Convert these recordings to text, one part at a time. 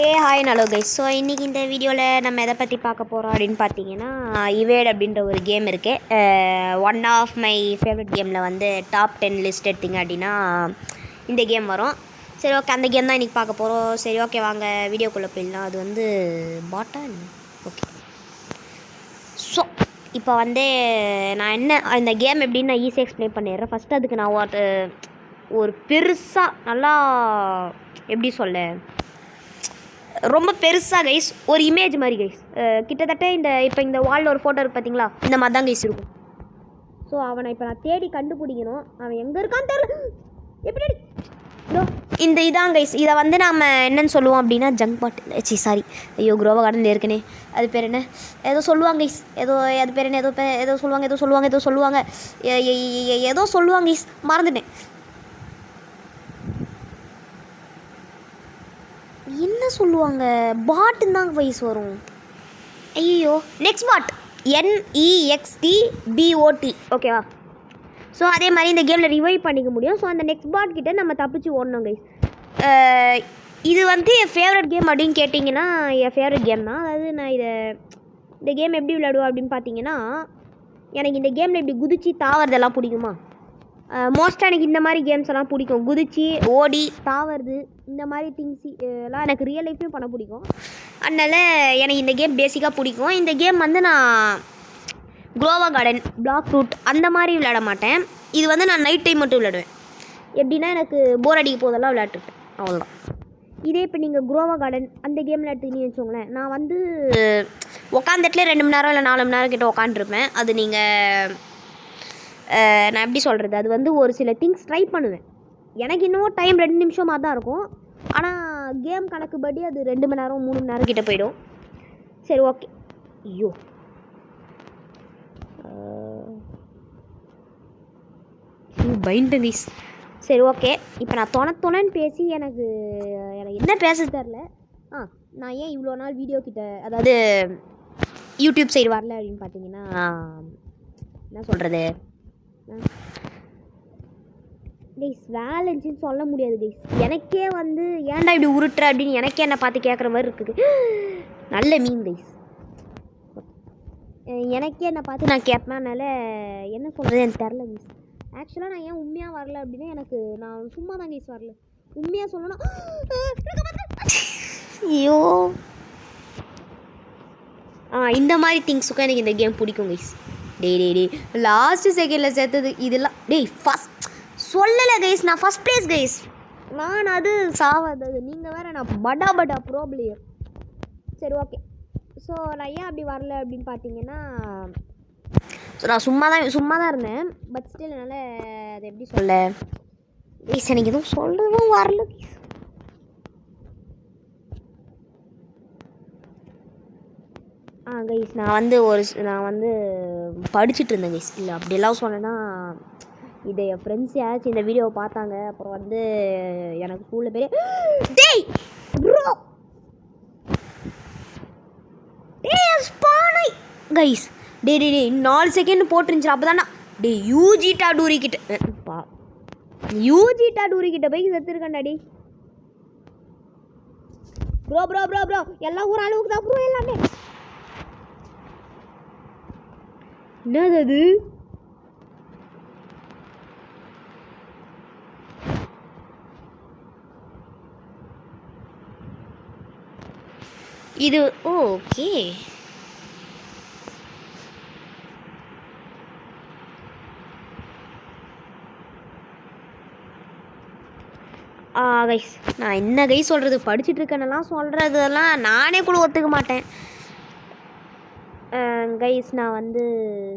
Hi hello guys. So இன்றைக்கி இந்த வீடியோவில் நம்ம எதை பற்றி பார்க்க போகிறோம் அப்படின்னு பார்த்தீங்கன்னா, இவேட் அப்படின்ற ஒரு கேம் இருக்குது. ஒன் ஆஃப் மை ஃபேவரட் கேமில் வந்து டாப் 10 லிஸ்ட் எடுத்திங்க அப்படின்னா இந்த கேம் வரும். சரி ஓகே, அந்த கேம் தான் இன்றைக்கி பார்க்க போகிறோம். சரி ஓகே, வாங்க வீடியோக்குள்ளே போயிடலாம். அது வந்து பாட்டன். ஓகே, ஸோ இப்போ வந்து நான் என்ன இந்த கேம் எப்படின்னு நான் ஈஸியாக எக்ஸ்பிளைன் பண்ணிடுறேன். ஃபஸ்ட்டு அதுக்கு நான் ஒரு பெருசாக நல்லா எப்படி சொல்ல, ரொம்ப பெருசாக கைஸ் ஒரு இமேஜ் மாதிரி கைஸ், கிட்டத்தட்ட இந்த வாலில் ஒரு ஃபோட்டோ இருக்குது பார்த்தீங்களா, இந்த மாதிரி தான் கைஸ் இருக்கும். ஸோ அவனை இப்போ நான் தேடி கண்டுபிடிக்கணும். அவன் எங்கே இருக்கான்னு தெரியல. எப்படி இந்த இதான் கைஸ். இதை வந்து நாம் என்னென்னு சொல்லுவோம் அப்படின்னா ஜங்க் பாட். சாரி, ஐயோ குரோவா கார்டன் இருக்கனே. அது பேர் என்ன, ஏதோ சொல்லுவாங்க கைஸ், அது பேர் என்ன, ஏதோ சொல்லுவாங்க கைஸ், மறந்துட்டேன். என்ன சொல்லுவாங்க, பாட்டுன்னு தான் வயசு வரும். ஐயோ, நெக்ஸ்ட் பாட், NEXTBOT. ஓகேவா? ஸோ அதே மாதிரி இந்த கேமில் ரிவைவ் பண்ணிக்க முடியும். ஸோ அந்த நெக்ஸ்ட் பாட் கிட்டே நம்ம தப்பிச்சு ஓடணும் கைஸ். இது வந்து என் ஃபேவரட் கேம் அப்படின்னு கேட்டிங்கன்னா என் ஃபேவரட் கேம் தான். அதாவது நான் இந்த கேம் எப்படி விளையாடுவேன் அப்படின்னு பார்த்தீங்கன்னா, எனக்கு இந்த கேமில் இப்படி குதிச்சு தாவறதெல்லாம் பிடிக்குமா. மோஸ்ட்டாக எனக்கு இந்த மாதிரி கேம்ஸ் எல்லாம் பிடிக்கும். குதிச்சு ஓடி தாவறது இந்த மாதிரி திங்ஸ் எல்லாம் எனக்கு ரியல் லைஃப்லையும் பண்ண பிடிக்கும். அதனால் எனக்கு இந்த கேம் பேசிக்காக பிடிக்கும். இந்த கேம் வந்து நான் குளோவா கார்டன், பிளாக் ஃப்ரூட் அந்த மாதிரி விளையாட மாட்டேன். இது வந்து நான் நைட் டைம் மட்டும் விளையாடுவேன். எப்படின்னா எனக்கு போர் அடிக்க போதெல்லாம் விளையாட்டுருப்பேன், அவ்வளோதான். இதே இப்போ நீங்கள் குளோவா கார்டன் அந்த கேமில் எடுத்துக்கிட்டீங்கன்னு வச்சுக்கோங்களேன், நான் வந்து உக்காந்துட்டுல 2 மணி நேரம் இல்லை 4 மணி நேரம் கிட்ட உக்காந்துருப்பேன். அது நீங்கள் நான் எப்படி சொல்கிறது, அது வந்து ஒரு சில திங்ஸ் ட்ரை பண்ணுவேன். எனக்கு இன்னும் டைம் 2 நிமிஷமாக தான் இருக்கும். ஆனால் கேம் கணக்குப்படி அது 2 மணி நேரம் 3 மணி நேரம் கிட்டே போயிடும். சரி ஓகே. ஐயோ, பைண்டனிஸ். சரி ஓகே, இப்போ நான் தொணன்னு பேசி எனக்கு என்ன பேச தெரில. நான் ஏன் இவ்வளோ நாள் வீடியோ கிட்ட, அதாவது யூடியூப் சைடு வரல அப்படின்னு பார்த்தீங்கன்னா, என்ன சொல்கிறது கைஸ், வேலைஞ்சின்னு சொல்ல முடியாது கைஸ். எனக்கே வந்து ஏன்டா இப்படி உருட்டுற அப்படின்னு எனக்கே என்னை பார்த்து கேட்குற மாதிரி இருக்குது. நல்ல மீன் கைஸ். எனக்கே என்னை பார்த்து நான் கேட்பேன். அதனால் என்ன சொல்கிறது எனக்கு தெரில கைஸ். ஆக்சுவலாக நான் ஏன் உண்மையாக வரல அப்படின்னா, எனக்கு நான் சும்மா தான் கைஸ் வரல. உண்மையாக சொல்லணும், ஐயோ இந்த மாதிரி திங்ஸுக்கும் எனக்கு இந்த கேம் பிடிக்கும் கைஸ். டே லாஸ்ட்டு செகண்டில் சேர்த்தது இதெல்லாம். ஃபஸ்ட் சொல்லலை கைஸ், நான் ஃபஸ்ட் ப்ளேஸ் கைஸ். நான் அது சாவாது, நீங்கள் வேறு, நான் படா ப்ரோ பிளேயர். சரி ஓகே. ஸோ நான் ஏன் அப்படி வரல அப்படின்னு பார்த்தீங்கன்னா, ஸோ நான் சும்மா தான் இருந்தேன். பட் ஸ்டில் என்னால் அது எப்படி சொல்ல கைஸ், எனக்கு எதுவும் சொல்லவும் வரல கைஸ். கைஸ், நான் வந்து படிச்சுட்டு இருந்தேன் கைஸ். இல்லை அப்படியெல்லாம் சொன்னேன்னா, இதை என் ஃப்ரெண்ட்ஸ் யாராச்சும் இந்த வீடியோவை பார்த்தாங்க, அப்புறம் வந்து எனக்கு ஸ்கூலில் டேய் ப்ரோ ஸ்பானை கைஸ். டே 4 செகண்ட் போட்டுருந்துச்சு. அப்போ தானே யூஜிட்டா டூரிக்கிட்ட போய் செத்துருக்கேன்டாடி. ப்ரோ எல்லாம் ஒரு அளவுக்கு தான் ப்ரோ, எல்லாமே. என்னது அது? இது ஓகே. கைஸ், நான் என்ன கைஸ் சொல்கிறது, படிச்சுட்டு இருக்கேன்னெல்லாம் சொல்கிறதெல்லாம் நானே கூட ஒத்துக்க மாட்டேன் கைஸ். நான் வந்து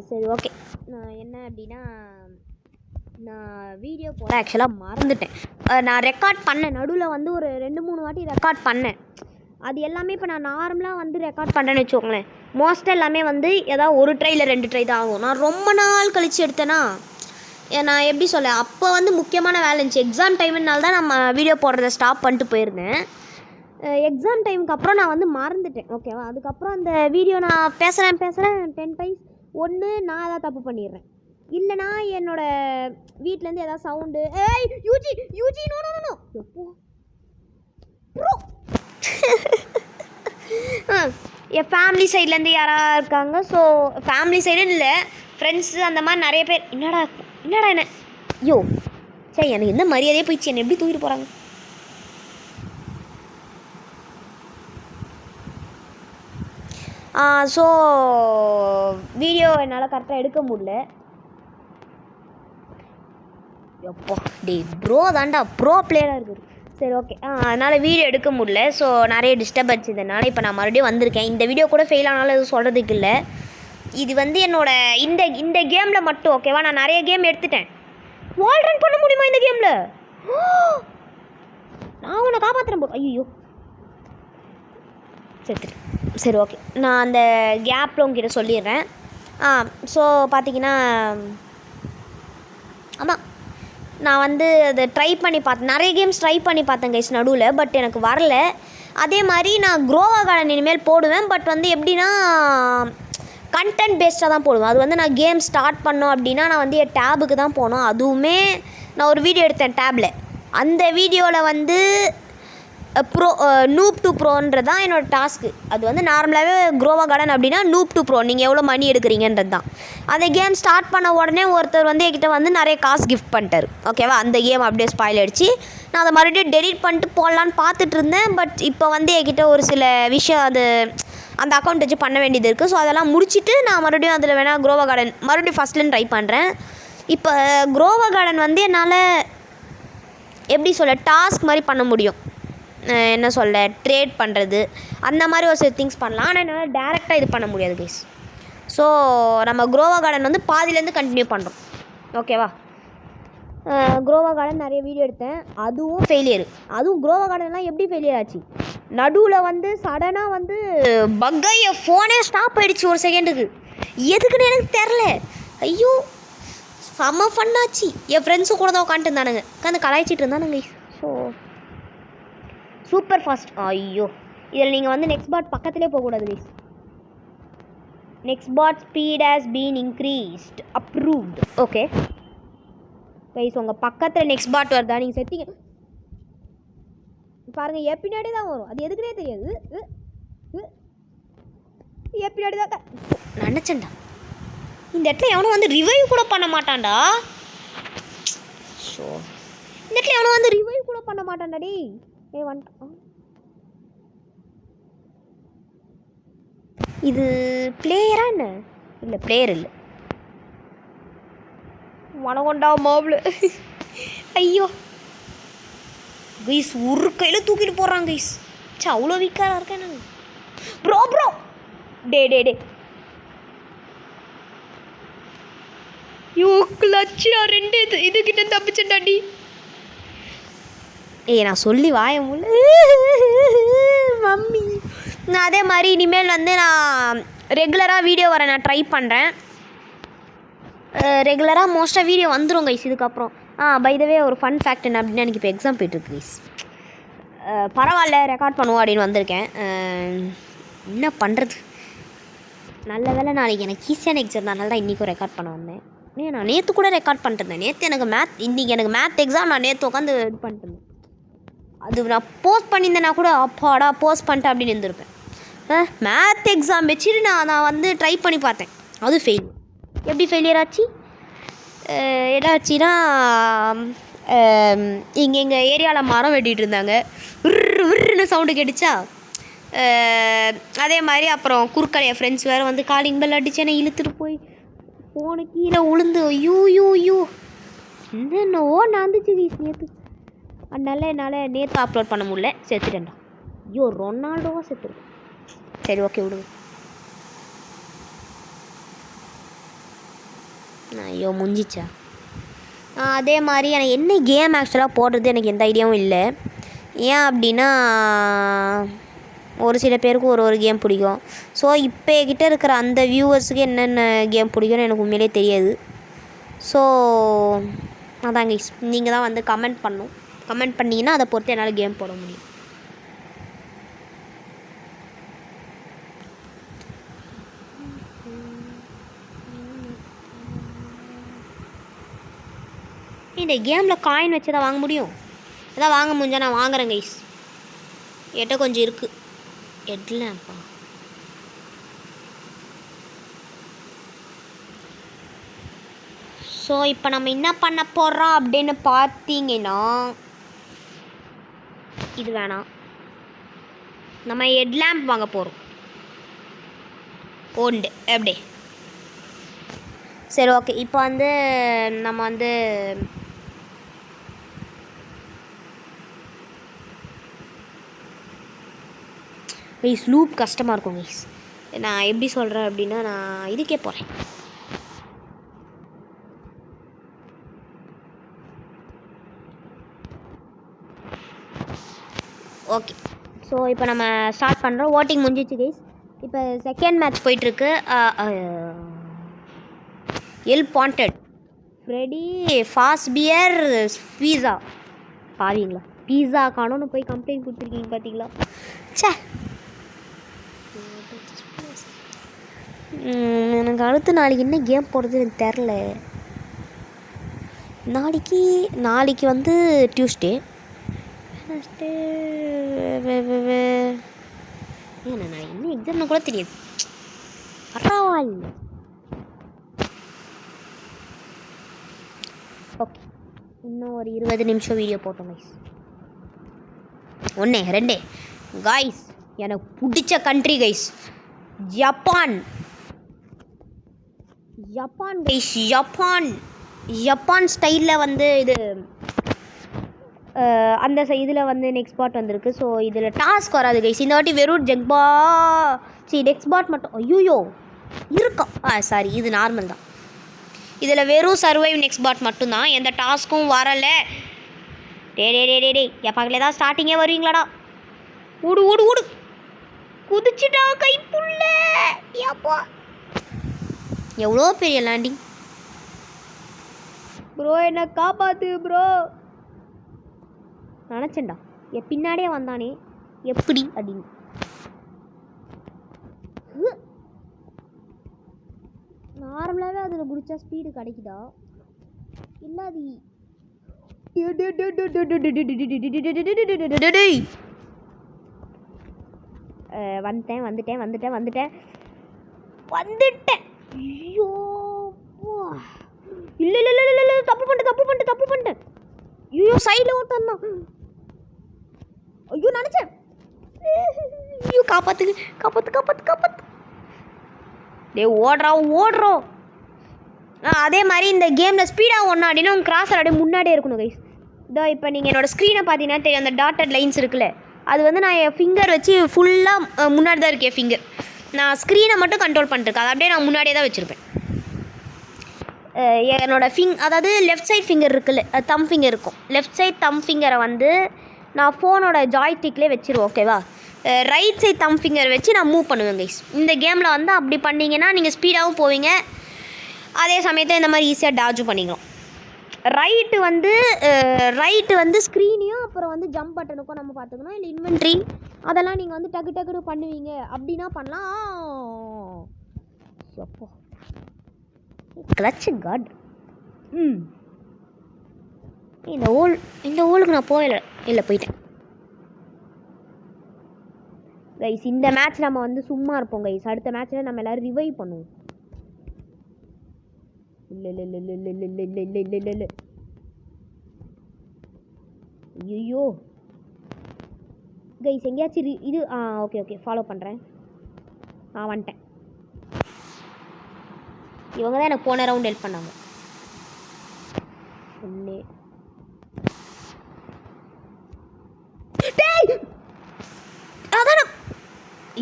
சரி ஓகே, நான் என்ன அப்படின்னா, நான் வீடியோ போட ஆக்சுவலாக மறந்துட்டேன். நான் ரெக்கார்ட் பண்ணேன், நடுவில் வந்து ஒரு 2-3 வாட்டி ரெக்கார்ட் பண்ணேன். அது எல்லாமே இப்போ நான் நார்மலாக வந்து ரெக்கார்ட் பண்ணுறேன்னு வச்சுக்கோங்களேன், மோஸ்ட்டாக எல்லாமே வந்து ஏதாவது 1 ட்ரை இல்லை 2 ட்ரை தான் ஆகும். நான் ரொம்ப நாள் கழித்து எடுத்தேன்னா, நான் எப்படி சொல்ல, அப்போ வந்து முக்கியமான வேலை இருந்துச்சு. எக்ஸாம் டைம்னால தான் நம்ம வீடியோ போடுறத ஸ்டாப் பண்ணிட்டு போயிருந்தேன். எக்ஸாம் டைமுக்கு அப்புறம் நான் வந்து மறந்துட்டேன். ஓகேவா? அதுக்கப்புறம் அந்த வீடியோ நான் பேசுகிறேன் 10 டைம்ஸ் ஒன்று நான் ஏதாவது தப்பு பண்ணிடுறேன், இல்லைனா என்னோடய வீட்டிலேருந்து ஏதாவது சவுண்டு யூஜி எப்போ என் ஃபேமிலி சைட்லேருந்து யாராக இருக்காங்க. ஸோ ஃபேமிலி சைடுன்னு இல்லை, ஃப்ரெண்ட்ஸு அந்த மாதிரி நிறைய பேர். என்னடா என்ன ஐயோ சரி, எனக்கு எந்த மரியாதையே போயிடுச்சு, என்னை எப்படி தூக்கிட்டு போகிறாங்க. ஸோ வீடியோ என்னால் கரெக்டாக எடுக்க முடியல. எப்போ டே ப்ரோ தாண்டா ப்ரோ பிளேயராக இருக்குது. சரி ஓகே, அதனால் வீடியோ எடுக்க முடியல. ஸோ நிறைய டிஸ்டர்பன்ஸ் இதனால் இப்போ நான் மறுபடியும் வந்திருக்கேன். இந்த வீடியோ கூட ஃபெயில் ஆனாலும் எதுவும் சொல்கிறதுக்கு இல்லை. இது வந்து என்னோடய இந்த கேமில் மட்டும் ஓகேவா. நான் நிறைய கேம் எடுத்துட்டேன். வால் ரன் பண்ண முடியுமா இந்த கேமில்? நான் உன்னை காப்பாற்றுறேன் போ. ஐயோ சரி ஓகே, நான் அந்த கேப்பில் உங்ககிட்ட சொல்லிடுறேன். ஸோ பார்த்தீங்கன்னா ஆமாம், நான் வந்து அதை ட்ரை பண்ணி பார்த்தேன். நிறைய கேம்ஸ் ட்ரை பண்ணி பார்த்தேன் கைஸ் நடுவில், பட் எனக்கு வரல. அதே மாதிரி நான் குரோவா கார்டன் இனிமேல் போடுவேன். பட் வந்து எப்படின்னா கண்டென்ட் பேஸ்டாக தான் போடுவேன். அது வந்து நான் கேம் ஸ்டார்ட் பண்ணோம் அப்படின்னா நான் வந்து என் டேபுக்கு தான் போனோம். அதுவுமே நான் ஒரு வீடியோ எடுத்தேன் டேபில். அந்த வீடியோவில் வந்து நூப் டு ப்ரோன்றது தான் என்னோடய டாஸ்க்கு. அது வந்து நார்மலாகவே குரோவா கார்டன் அப்படின்னா நூப் டு ப்ரோ, நீங்கள் எவ்வளோ மணி எடுக்கிறீங்கன்றது தான். அந்த கேம் ஸ்டார்ட் பண்ண உடனே ஒருத்தர் வந்து என்கிட்ட வந்து நிறைய காசு கிஃப்ட் பண்ணிட்டார் ஓகேவா. அந்த கேம் அப்படியே ஸ்பாயில் ஆகிடுச்சு. நான் அதை மறுபடியும் டெலிட் பண்ணிட்டு போடலான்னு பார்த்துட்டு இருந்தேன். பட் இப்போ வந்து என்கிட்ட ஒரு சில விஷயம் அது அந்த அக்கௌண்ட் வச்சு பண்ண வேண்டியது இருக்குது. ஸோ அதெல்லாம் முடிச்சுட்டு நான் மறுபடியும் அதில் வேணால் குரோவா கார்டன் மறுபடியும் ஃபஸ்ட்லேருந்து ட்ரை பண்ணுறேன். இப்போ குரோவா கார்டன் வந்து என்னால் எப்படி சொல்ல டாஸ்க் மாதிரி பண்ண முடியும். என்ன சொல்ல ட்ரேட் பண்ணுறது அந்த மாதிரி ஒரு சில திங்ஸ் பண்ணலாம். ஆனால் என்னால் டேரெக்டாக இது பண்ண முடியாது கைஸ். ஸோ நம்ம குரோவா கார்டன் வந்து பாதிலேருந்து கண்டினியூ பண்ணுறோம் ஓகேவா. குரோவா கார்டன் நிறைய வீடியோ எடுத்தேன், அதுவும் ஃபெயிலியர். அதுவும் குரோவா கார்டன்லாம் எப்படி ஃபெயிலியர் ஆச்சு, நடுவில் வந்து சடனாக வந்து பக்கை என் ஃபோனே ஸ்டாப் ஆகிடுச்சு ஒரு செகண்டுக்கு. எதுக்குன்னு எனக்கு தெரில. ஐயோ செம்ம ஃபன்னாச்சு. என் ஃப்ரெண்ட்ஸு கூட தான் உட்காந்துட்டு இருந்தானுங்க, உட்காந்து கலாய்ச்சிட்டு இருந்தானுங்க. So super fast. ஐயோ இதில் நீங்கள் வந்து நெக்ஸ்ட் பாட் பக்கத்துலேயே போகக்கூடாது guys. Next bot speed has been increased approved. Okay guys, உங்கள் பக்கத்தில் நெக்ஸ்ட் பாட் வருதா, நீங்கள் செத்திங்க பாருங்கள். என் பின்னாடி தான் வரும், அது எதுக்குனே தெரியாது. என் பின்னாடி தான் நினச்சேன்டா. இந்த இடத்துல எவனும் வந்து ரிவைவ் கூட பண்ண மாட்டான்டா. ஸோ இந்த இடத்துல எவனும் வந்து ரிவைவ் கூட பண்ண மாட்டான்டா. டே இது பிளேயரா என்ன? இல்லை பிளேயர் இல்லை. மனகொண்டா மாவுல. ஐயோ கைஸ், ஒரு கையில் தூக்கிட்டு போகிறாங்க கைஸ். சே அவ்வளோ வீக்காக இருக்கேன் நான். ப்ரோ டே யோ கிளச்சியா ரெண்டு இதுகிட்ட தப்பிச்சேன்டாடி. நான் சொல்லி வாய முள்ள மம்மி. நான் அதே மாதிரி இனிமேல் வந்து நான் ரெகுலராக வீடியோ வர நான் ட்ரை பண்ணுறேன். ரெகுலராக மோஸ்ட்டாக வீடியோ வந்துடும் கைஸ் இதுக்கப்புறம். பை த வே ஒரு ஃபன் ஃபேக்ட் என்ன அப்படின்னா, எனக்கு இப்போ எக்ஸாம் போய்ட்டுருக்கு கைஸ். பரவாயில்ல ரெக்கார்ட் பண்ணுவோம் அப்படின்னு வந்திருக்கேன். என்ன பண்ணுறது, நல்ல வேலை நாளைக்கு எனக்கு ஈஸியான எக்ஸாம் தான், தான் இன்றைக்கும் ரெக்கார்ட் பண்ண வந்தேன். நான் நேற்று கூட ரெக்கார்ட் பண்ணிட்டுருந்தேன். நேற்று எனக்கு இன்றைக்கி எனக்கு மேத் எக்ஸாம். நான் நேற்று உட்காந்து இது பண்ணிட்டுருந்தேன். அது நான் போஸ்ட் பண்ணியிருந்தேன்னா கூட அப்பாடா போஸ்ட் பண்ணிட்டேன் அப்படின்னு இருந்திருப்பேன். மேத் எக்ஸாம் வச்சுட்டு நான் வந்து ட்ரை பண்ணி பார்த்தேன், அது ஃபெயில். எப்படி ஃபெயிலியர் ஆச்சு? என்னாச்சுன்னா இங்கே எங்கள் ஏரியாவில் மரம் வெட்டிகிட்டு இருந்தாங்க, விருன்னு சவுண்டு கேட்டுச்சா. அதே மாதிரி அப்புறம் குறுக்கடை என் ஃப்ரெண்ட்ஸ் வேறு வந்து காலிங் பெல் அடிச்சேன்னு இழுத்துட்டு போய் ஃபோனு கீழே உளுந்து ஐயோ என்னென்னவோ நடந்துச்சு நேற்று. அதனால என்னால் நேற்று அப்லோட் பண்ண முடியல, செத்துட்டேன்டா. ஐயோ ரொனால்டோவா செத்துரு. சரி ஓகே விடுங்க. ஐயோ முடிஞ்சிச்சா. அதே மாதிரி எனக்கு என்ன கேம் ஆக்சுவலாக போடுறது எனக்கு எந்த ஐடியாவும் இல்லை. ஏன் அப்படின்னா ஒரு சில பேருக்கு ஒரு கேம் பிடிக்கும். ஸோ இப்போ என்கிட்ட இருக்கிற அந்த வியூவர்ஸுக்கு என்னென்ன கேம் பிடிக்கும்னு எனக்கு உண்மையிலே தெரியாது. ஸோ அதாங்க நீங்கள் தான் வந்து கமெண்ட் பண்ணணும். கமெண்ட் பண்ணிங்கன்னா அதை பொறுத்து என்னால் கேம் போட முடியும். இந்த கேமில் காயின் வச்சு தான் வாங்க முடியும். எதாவது வாங்க முடிஞ்சால் நான் வாங்குறேன் கைஸ். எட்ட கொஞ்சம் இருக்குது ஹெட்லாம்பா. ஸோ இப்போ நம்ம என்ன பண்ண போகிறோம் அப்படின்னு பார்த்தீங்கன்னா, இது வேணாம், நம்ம ஹெட்லாம்ப் வாங்க போகிறோம். உண்டு எப்படி? சரி ஓகே. இப்போ வந்து நம்ம வந்து கைஸ் லூப் கஷ்டமாக இருக்கும் கைஸ். நான் எப்படி சொல்கிறேன் அப்படின்னா, நான் இதுக்கே போகிறேன். ஓகே. ஸோ இப்போ நம்ம ஸ்டார்ட் பண்ணுறோம். ஓட்டிங் முடிஞ்சிச்சு கைஸ். இப்போ செகண்ட் மேட்ச் போயிட்டுருக்கு. எல் பாண்டட் ஃப்ரெடி ஃபாஸ்ட் பியர் பீஸா. பாவீங்களா, பீஸா காணும்னு போய் கம்ப்ளைண்ட் கொடுத்துருக்கீங்க பார்த்தீங்களா? சே, எனக்கு அடுத்து நாளைக்கு என்ன கேம் போடுறது எனக்கு தெரில. நாளைக்கு வந்து டியூஸ்டே. ஏன்னா நான் என்ன எக்ஸாம்னு கூட தெரியாது. பரவாயில்ல. ஓகே, இன்னும் ஒரு 20 நிமிஷம் வீடியோ போட்டோம் கைஸ். 1 2 காய்ஸ், எனக்கு பிடிச்ச country guys Japan. Guys Japan ஸ்டைலில் வந்து இது அந்த இதில் வந்து நெக்ஸ்ட் பாட் வந்திருக்கு. ஸோ இதில் டாஸ்க் வராது கைஸ். இந்த வாட்டி வெறும் நெக்ஸ்ட் பாட் மட்டும். ஐயோ இருக்கா? சாரி, இது நார்மல் தான். இதில் வெறும் சர்வைவ் நெக்ஸ்ட் பாட் மட்டும்தான், எந்த டாஸ்க்கும் வரலை. டே எப்பாக்கில் தான் ஸ்டார்டிங்கே வருவீங்களாடா? ஊடு குதிச்சுட்டா கைப்புள்ள. ஏப்பா எவ்வளோ பெரிய லேண்டிங் ப்ரோ, என்ன காப்பாத்து ப்ரோ. நினச்சேன்டா பின்னாடியே வந்தானே எப்படி அப்படின்னு. நார்மலாகவே அதில் குடித்தா ஸ்பீடு கிடைக்குதா? இல்லை அது வந்துட்டேன். ஐயோ இல்லை தப்பு பண்ணிட்டேன். ஐயோ சைடில் ஓட்டந்தான். ஐயோ நினச்சேன். ஐயோ காப்பாத்து. டே ஓடுறோம். அதே மாதிரி இந்த கேமில் ஸ்பீடாக ஓடணும் அப்படின்னா உங்கள் கிராஸர் அப்படியே முன்னாடியே இருக்கணும் கைஸ். இதோ இப்போ நீங்கள் என்னோடய ஸ்க்ரீனை பார்த்தீங்கன்னா தெரியும், அந்த டாட்டட் லைன்ஸ் இருக்குல்ல, அது வந்து நான் என் ஃபிங்கர் வச்சு ஃபுல்லாக முன்னாடி தான் இருக்கேன் ஃபிங்கர். நான் ஸ்க்ரீனை மட்டும் கண்ட்ரோல் பண்ணிருக்கேன், அதை அப்படியே நான் முன்னாடியே தான் வச்சுருப்பேன். என்னோடய அதாவது லெஃப்ட் சைட் ஃபிங்கர் இருக்குல்ல, தம் ஃபிங்கர் இருக்கும். லெஃப்ட் சைட் தம் ஃபிங்கரை வந்து நான் ஃபோனோட ஜாய்ஸ்டிக்லேயே வச்சுருவேன், ஓகேவா? ரைட் சைட் தம் ஃபிங்கர் வச்சு நான் மூவ் பண்ணுவேன் கைஸ். இந்த கேமில் வந்து அப்படி பண்ணிங்கன்னா நீங்கள் ஸ்பீடாகவும் போவீங்க, அதே சமயத்தில் இந்த மாதிரி ஈஸியாக டாஜும் பண்ணிக்கலாம். ரைட்டு வந்து ஸ்க்ரீனையும் அப்புறம் வந்து ஜம்ப் பட்டனுக்கும் நம்ம பார்த்துக்கணும். இல்லை இன்வென்ட்ரி அதெல்லாம் நீங்கள் வந்து டக்கு பண்ணுவீங்க அப்படின்னா பண்ணலாம். எப்போ கிளச்சு காட். இந்த ஹோலுக்கு நான் இல்லை போயிட்டேன் கைஸ். இந்த மேட்ச் நம்ம வந்து சும்மா இருப்போம் கைஸ். அடுத்த மேட்ச்சில் நம்ம எல்லோரும் ரிவைவ் பண்ணுவோம். இல்லை ஐயோ கைஸ், எங்கேயாச்சும் இது ஓகே ஃபாலோ பண்ணுறேன். வந்துட்டேன். இவங்க தான் எனக்கு போன ரவுண்ட் ஹெல்ப் பண்ணாங்க.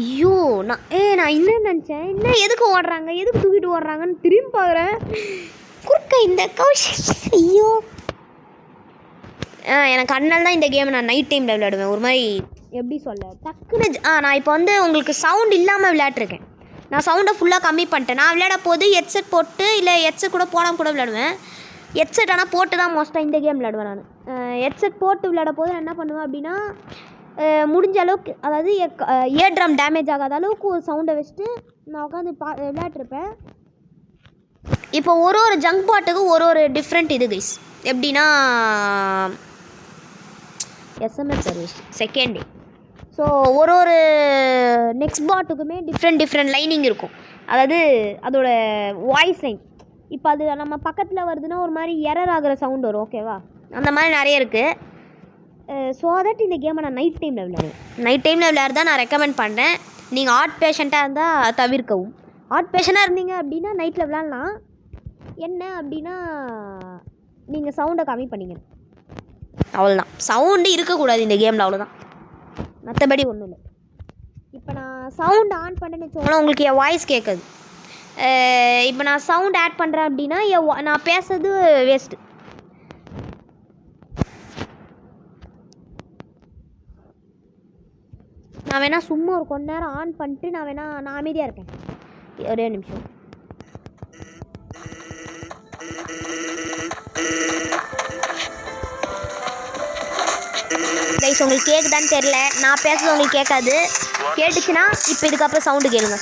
ஐயோ நான் என்ன நினச்சேன், என்ன எதுக்கு ஓடுறாங்க, எதுக்கு தூக்கிட்டு ஓடுறாங்கன்னு திரும்பி பார்க்குறேன். குறுக்க இந்த கௌஷிக். ஐயோ எனக்கு அதனால தான் இந்த கேமை நான் நைட் டைமில் விளையாடுவேன். ஒரு மாதிரி எப்படி சொல்ல, டக்குன்னு நான் இப்போ வந்து உங்களுக்கு சவுண்ட் இல்லாமல் விளையாட்ருக்கேன். நான் சவுண்டை ஃபுல்லாக கம்மி பண்ணிட்டேன். நான் விளையாட போது ஹெட்செட் போட்டு, இல்லை ஹெட்செட் கூட போடாமல் கூட விளையாடுவேன். ஹெட்செட் ஆனால் போட்டு தான் மோஸ்ட்டாக இந்த கேம் விளையாடுவேன். நான் ஹெட்செட் போட்டு விளையாட போது நான் என்ன பண்ணுவேன் அப்படின்னா, முடிஞ்ச அளவுக்கு, அதாவது இயர் ட்ரம் டேமேஜ் ஆகாத அளவுக்கு ஒரு சவுண்டை வச்சுட்டு நான் உட்காந்து விளையாட்ருப்பேன். இப்போ ஒரு ஜங்க் பாட்டுக்கு ஒரு டிஃப்ரெண்ட் இது கைஸ். எப்படின்னா SMS service second day. So ஒரு நெக்ஸ்ட் பாட்டுக்குமே டிஃப்ரெண்ட் லைனிங் இருக்கும். அதாவது அதோட வாய்ஸ் லைன். இப்போ அது நம்ம பக்கத்தில் வருதுன்னா ஒரு மாதிரி எரர் ஆகிற சவுண்ட் வரும். ஓகேவா? அந்த மாதிரி நிறைய இருக்குது. ஸோ தட் இந்த கேமை நான் நைட் டைமில் விளையாடுவேன். நைட் டைமில் விளையாடுறதா நான் ரெக்கமெண்ட் பண்ணுறேன். நீங்கள் ஹார்ட் பேஷண்ட்டாக இருந்தால் தவிர்க்கவும். ஹார்ட் பேஷண்ட்டாக இருந்தீங்க அப்படின்னா நைட்டில் விளையாடலாம். என்ன அப்படின்னா நீங்கள் சவுண்டை கம்மி பண்ணிக்கணும். அவ்வளோதான். சவுண்டு இருக்கக்கூடாது இந்த கேமில், அவ்வளோதான். மற்றபடி ஒன்றும் இல்லை. இப்போ நான் சவுண்ட் ஆன் பண்ணேன்னு வச்சுக்கோங்களேன், உங்களுக்கு என் வாய்ஸ் கேட்குது. இப்போ நான் சவுண்ட் ஆட் பண்ணுறேன் அப்படின்னா நான் பேசுறது வேஸ்ட்டு. நான் வேணால் சும்மா ஒரு கொஞ்ச நேரம் ஆன் பண்ணிட்டு நான் அமைதியாக இருக்கேன். ஒரே நிமிஷம். கைஸ் உங்களுக்கு கேட்குதான்னு தெரில, நான் பேசுறது உங்களுக்கு கேட்காது. கேட்டுச்சுன்னா இப்போ இதுக்கப்புறம் சவுண்டு கேளுங்க.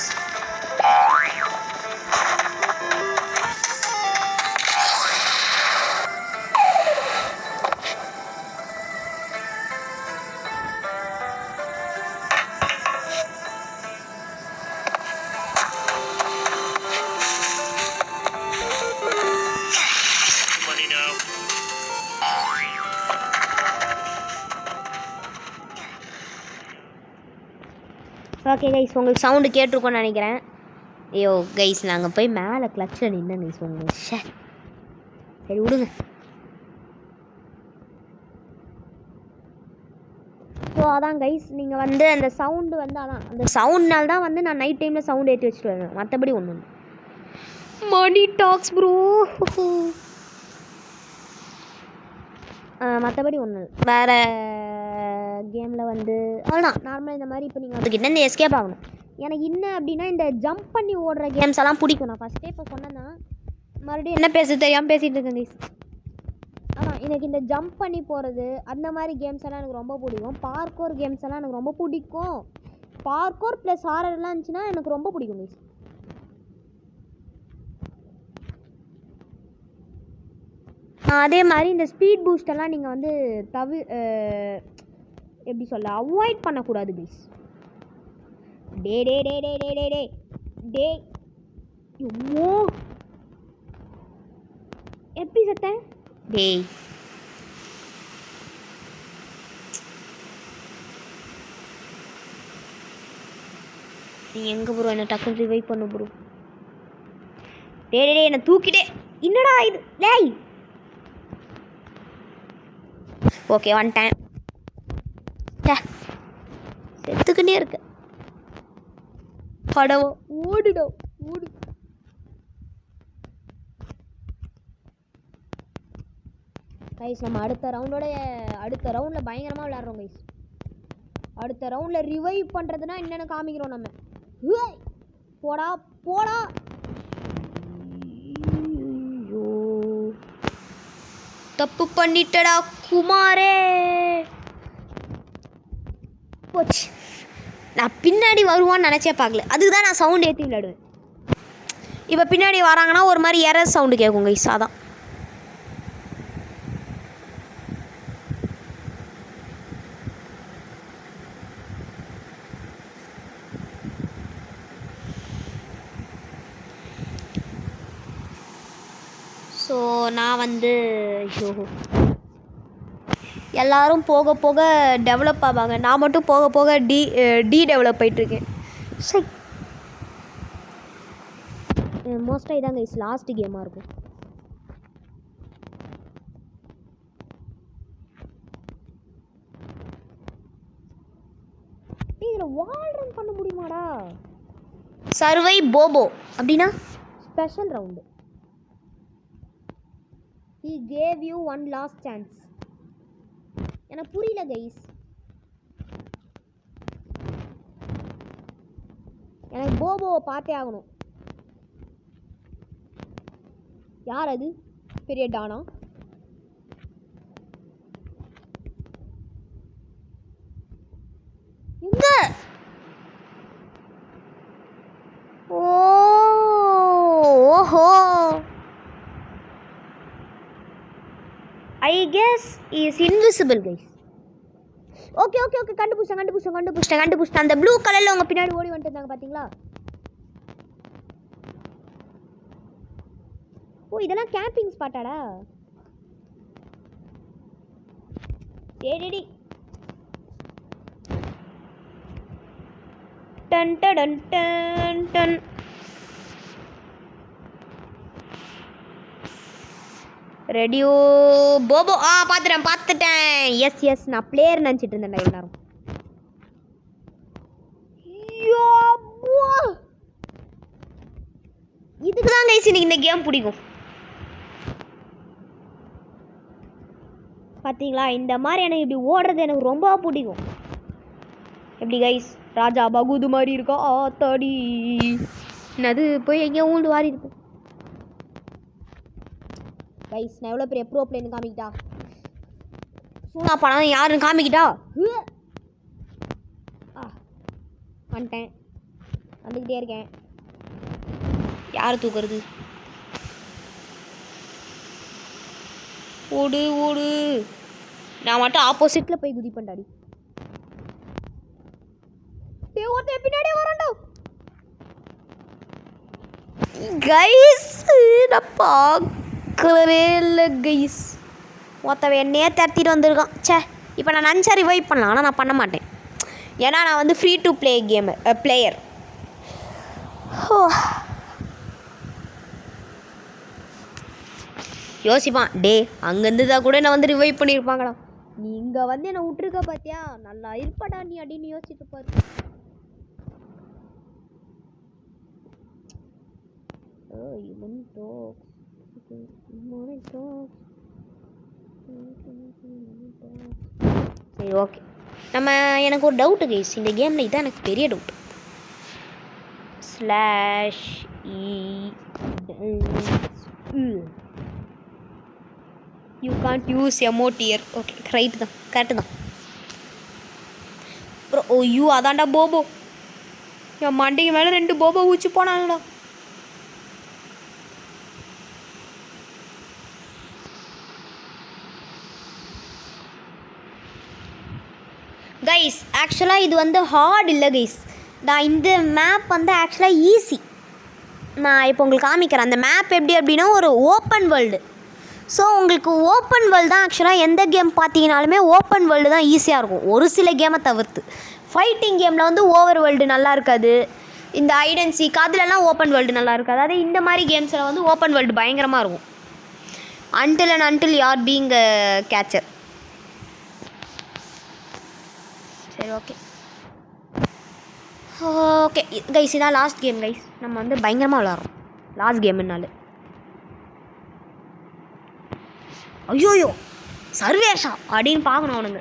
ஓகே கைஸ், உங்களுக்கு சவுண்டு கேட்டிருக்கோன்னு நினைக்கிறேன். ஐயோ கைஸ், நாங்கள் போய் மேலே கிளச்சில் நின்று கைஸ் உங்களுக்கு சரி விடுங்க. ஸோ அதான் கைஸ், நீங்கள் வந்து அந்த சவுண்டு வந்து அதான் அந்த சவுண்ட்னால தான் வந்து நான் நைட் டைமில் சவுண்டு ஏற்றி வச்சுட்டு வருவேன். மற்றபடி ஒன்று மணி டாக்ஸ் ப்ரோ. மற்றபடி ஒன்று வேறு கேமில் வந்து அவ்வளோதான். நார்மலாக இந்த மாதிரி இப்போ நீங்கள் அதுக்கிட்ட இந்த எஸ்கேப் ஆகணும். எனக்கு என்ன அப்படின்னா இந்த ஜம்ப் பண்ணி ஓடுற கேம்ஸ் எல்லாம் பிடிக்கும். நான் ஃபஸ்ட்டே இப்போ சொன்னேன்னா மறுபடியும் என்ன பேச தெரியாமல் பேசிகிட்டு இருக்கேன் கைஸ். ஆனால் எனக்கு இந்த ஜம்ப் பண்ணி போகிறது அந்த மாதிரி கேம்ஸ் எல்லாம் எனக்கு ரொம்ப பிடிக்கும். பார்க்கோர் கேம்ஸ் எல்லாம் எனக்கு ரொம்ப பிடிக்கும். பார்க்கோர் ப்ளஸ் ஹாரர்லாம் இருந்துச்சுன்னா எனக்கு ரொம்ப பிடிக்கும் கைஸ். அதே மாதிரி இந்த ஸ்பீட் பூஸ்டெல்லாம் நீங்கள் வந்து எப்படி சொல்ல அவாய்ட் பண்ணக்கூடாது கைஸ். டே டே டே டே டே டே டே டே ஐயோ எப்படி சத்த டே. நீ எங்கே ப்ரோ என்ன டக்குன்னு ரிவைவ் பண்ணு ப்ரோ. டே டே டே என்னை தூக்கிட்டே என்னடா இது லேய். ஓகே ஒன் டைம் செத்துக்கிட்டே இருக்க படவோ ஓடுடோ ஓடு. கைஸ் நம்ம அடுத்த ரவுண்டில் பயங்கரமாக விளையாடுறோம் கைஸ். அடுத்த ரவுண்டில் ரிவைவ் பண்ணுறதுனா என்னென்னு காமிக்கிறோம் நம்ம. போடா போடா. ஐயோ தப்பு பண்ணிட்டடா குமாரே. போச்சு. நான் பின்னாடி வருவான்னு நினச்சே பார்க்கல. அதுக்கு தான் நான் சவுண்ட் ஏற்றி விளையாடுவேன். இப்போ பின்னாடி வராங்கன்னா ஒரு மாதிரி எரர் சவுண்டு கேட்கும் கைஸ். அதான் ஸோ நான் வந்து எல்லோரும் போக போக டெவலப் ஆவாங்க. நான் மட்டும் போக போக டெவலப் ஆகிட்டுருக்கேன். சரி மோஸ்ட்டாக இதாங்க கைஸ் லாஸ்ட் கேமாக இருக்கும். இதில் வால் ரன் பண்ண முடியுமாடா? சர்வை போபோ அப்படின்னா special round. He gave you one last chance. எனக்கு புரியல கைஸ். எனக்கு போபோவை பார்த்தே ஆகணும். யார் அது? பெரிய டானா? எங்க? ஓஹோ I guess he is invisible guys. Okay okay okay கண்டுபிடிச்சிட்டேன். அந்த ப்ளூ கலரில் உங்கள் பின்னாடி ஓடி வந்துட்டு இருந்தாங்க பார்த்தீங்களா? ஓ இதெல்லாம் கேம்பிங் ஸ்பாட்டாடா? டேடி டன் டன் டன் டன். ரெடியோ போபோ. பார்த்துட்டேன். எஸ் நான் பிளேயர் நினச்சிட்டு இருந்தேன் எல்லாரும். இதுக்கு தான் கைஸ் இன்னைக்கு இந்த கேம் பிடிக்கும். பார்த்தீங்களா இந்த மாதிரி எனக்கு இப்படி ஓடுறது எனக்கு ரொம்ப பிடிக்கும். எப்படி கைஸ் ராஜா பகுது மாதிரி இருக்கா? ஆத்தாடி அது போய் எங்கேயோ ஊண்டு வாரி இருக்கும். கைஸ் நான் எவ்வளோ பெரிய ப்ரோ பிளேன்னு காமிக்கிட்டா? சூனா பணம் யாருன்னு காமிக்கிட்டா? வந்துட்டேன், வந்துக்கிட்டே இருக்கேன். யார் தூக்குறது? ஓடு. நான் மட்டும் ஆப்போசிட்டில் போய் குதி பண்ணாடி. பின்னாடியே வரண்டோ கைஸ். நான் பார்க்கவே இல்லை கைஸ். ஒருத்தவன் என்னையே தட்டிட்டு வந்திருக்கான். சே இப்போ நான் நினச்சா ரிவைவ் பண்ணலாம், ஆனால் நான் பண்ண மாட்டேன். ஏன்னா நான் வந்து ஃப்ரீ டு ப்ளே பிளேயர். யோசிப்பான், டே அங்கேருந்து தான் கூட நான் வந்து ரிவைவ் பண்ணியிருப்பாங்கடா, நீ இங்கே வந்து என்னை விட்டுருக்க பார்த்தியா, நல்லா இருப்பாடா நீ அப்படின்னு யோசிச்சுட்டு பாரு. சரி ஓகே, நம்ம எனக்கு ஒரு டவுட்டு கைஸ் இந்த கேமில், இதான் எனக்கு பெரிய doubt. Slash you can't use எமோட்டியர். ஓகே கரெக்டு தான் ப்ரோ. ஓ யூ அதான்டா போபோ. என் மண்டைக்கு மேலே 2 போபோ ஊச்சி போனாங்கடா. கைஸ் ஆக்சுவலாக இது வந்து ஹார்ட் இல்லை கைஸ். நான் இந்த மேப் வந்து ஆக்சுவலாக ஈஸி. நான் இப்போ உங்களுக்கு காமிக்கிறேன். அந்த மேப் எப்படி அப்படின்னா ஒரு ஓப்பன் வேர்ல்டு. ஸோ உங்களுக்கு ஓப்பன் வேர்ல்டு தான் ஆக்சுவலாக எந்த கேம் பார்த்தீங்கனாலுமே ஓப்பன் வேர்ல்டு தான் ஈஸியாக இருக்கும், ஒரு சில கேமை தவிர்த்து. ஃபைட்டிங் கேமில் வந்து ஓவர் வேர்ல்டு நல்லா இருக்காது. இந்த ஹைட் அண்ட் சீக் அதுலலாம் ஓப்பன் வேர்ல்டு நல்லா இருக்காது. அதே இந்த மாதிரி கேம்ஸில் வந்து ஓப்பன் வேர்ல்டு பயங்கரமாக இருக்கும். Until you are being catcher. சரி ஓகே கைஸ், இதான் லாஸ்ட் கேம் கைஸ். நம்ம வந்து பயங்கரமாக விளாட்றோம் லாஸ்ட் கேம்னால. ஐயோயோ சர்வேஷா அப்படின்னு பார்க்கணும் அவனுங்க.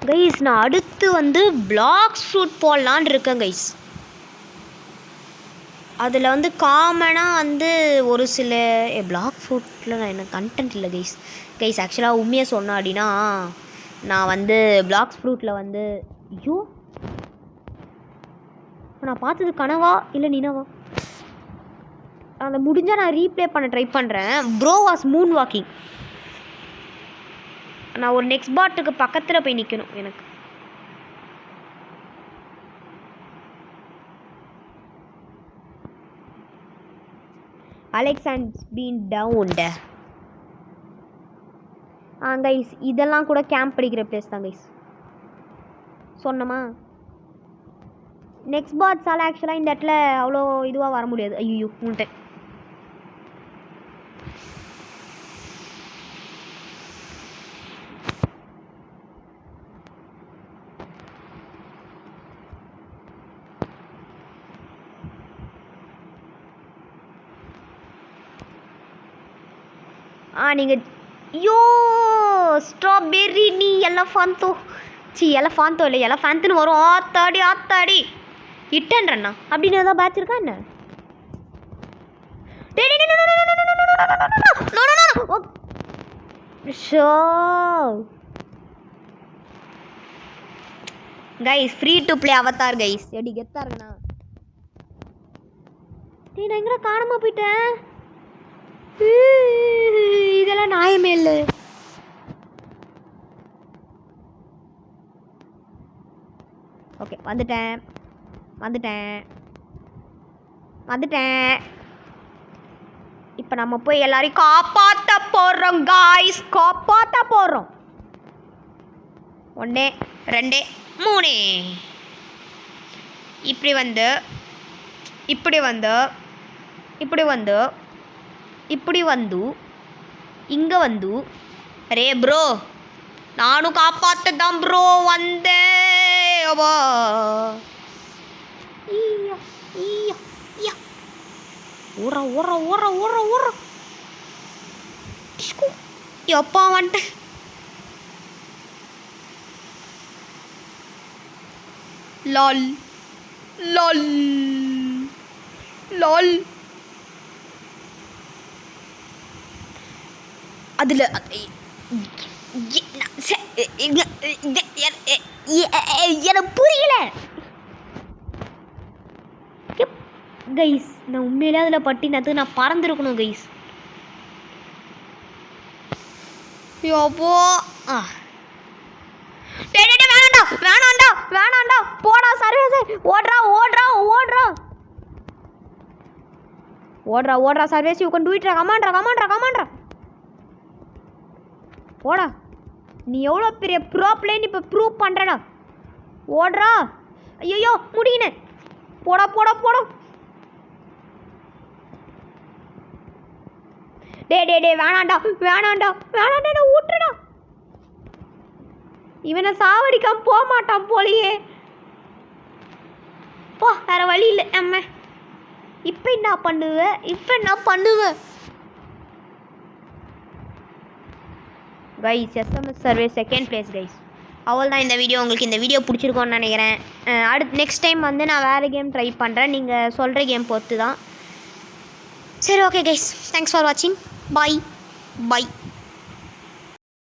கைஸ் நான் அடுத்து வந்து பிளாக் ஃப்ரூட் போடலான் இருக்கேன் கைஸ். அதில் வந்து காமனாக வந்து ஒரு சில பிளாக் ஃப்ரூட்டில் நான் எனக்கு கண்டென்ட் இல்லை கைஸ் ஆக்சுவலாக உண்மையாக சொன்னேன் அப்படின்னா, நான் வந்து பிளாக் ஃப்ரூட்டில் வந்து ஐயோ நான் பார்த்தது கனவா இல்லை நினவா, அதை முடிஞ்சால் நான் ரீப்ளே பண்ண ட்ரை பண்ணுறேன். Bro was Moon walking. நான் ஒரு நெக்ஸ்ட் பாட்டுக்கு பக்கத்தில் போய் நிற்கணும். எனக்கு அலெக்சாண்டர் பீன் டவுன்ட். கைஸ் இதெல்லாம் கூட கேம்ப் படிக்கிற பிளேஸ் தான் கைஸ். சொன்னமா நெக்ஸ்ட் பாட்ஸால் ஆக்சுவலாக இந்த இடத்துல அவ்வளோ இதுவாக வர முடியாது. ஐயோ உன்ட்டேன். நீங்கள் ஐயோ ஸ்ட்ராபெர்ரி நீ எலஃபாந்தோ இல்லை எலஃபாந்துன்னு வரும். ஆத்தாடி இட்டன்றண்ணா அப்படின்னு ஏதாவது பேட்ச் இருக்கா என்ன? Guys free to play Avatar guys எப்படி கெத்தா இருக்குண்ணா. நான் எங்கடா காணாம போயிட்டேன். இதெல்லாம் நியாயமே இல்லை. ஓகே வந்துட்டேன். இப்போ நம்ம போய் எல்லாரையும் காப்பாற்ற போகிறோம் காய்ஸ். காப்பாற்ற போகிறோம். 1 2 3. இப்படி வந்து இங்கே வந்து அரே ப்ரோ நானும் காப்பாற்றதான் ப்ரோ வந்தேன். ஓடுற எப்பா வந்துட்டேன். லால் அதில் எனக்கு புரியல கைஸ். நான் உண்மையிலே அதில் பட்டினத்துக்கு நான் பறந்துருக்கணும் கைஸ். யோப்போ வேணாண்டா போடா சர்வீஸ். ஓடுறா service. You can do it. கமாண்ட்ரா போடா. நீ எவ்வளோ பெரிய ப்ரோ பிளேன்னு இப்போ ப்ரூவ் பண்ணுறடா. ஓடுறா. ஐயோ முடியினே. போடா டே வேணாண்டா விட்டுடா. இவனை சாவடிக்காம போக மாட்டான் போலியே. போ வேற வழி இல்லை. அம்மா இப்போ என்ன பண்ணுவேன் guys. SMS survey second place guys. அவள் தான் இந்த வீடியோ. உங்களுக்கு இந்த வீடியோ பிடிச்சிருக்கோன்னு நினைக்கிறேன். நெக்ஸ்ட் டைம் வந்து நான் வேறு கேம் ட்ரை பண்ணுறேன். நீங்கள் சொல்கிற கேம் பொறுத்து தான். சரி ஓகே கைஸ். தேங்க்ஸ் ஃபார் வாட்சிங். பாய்.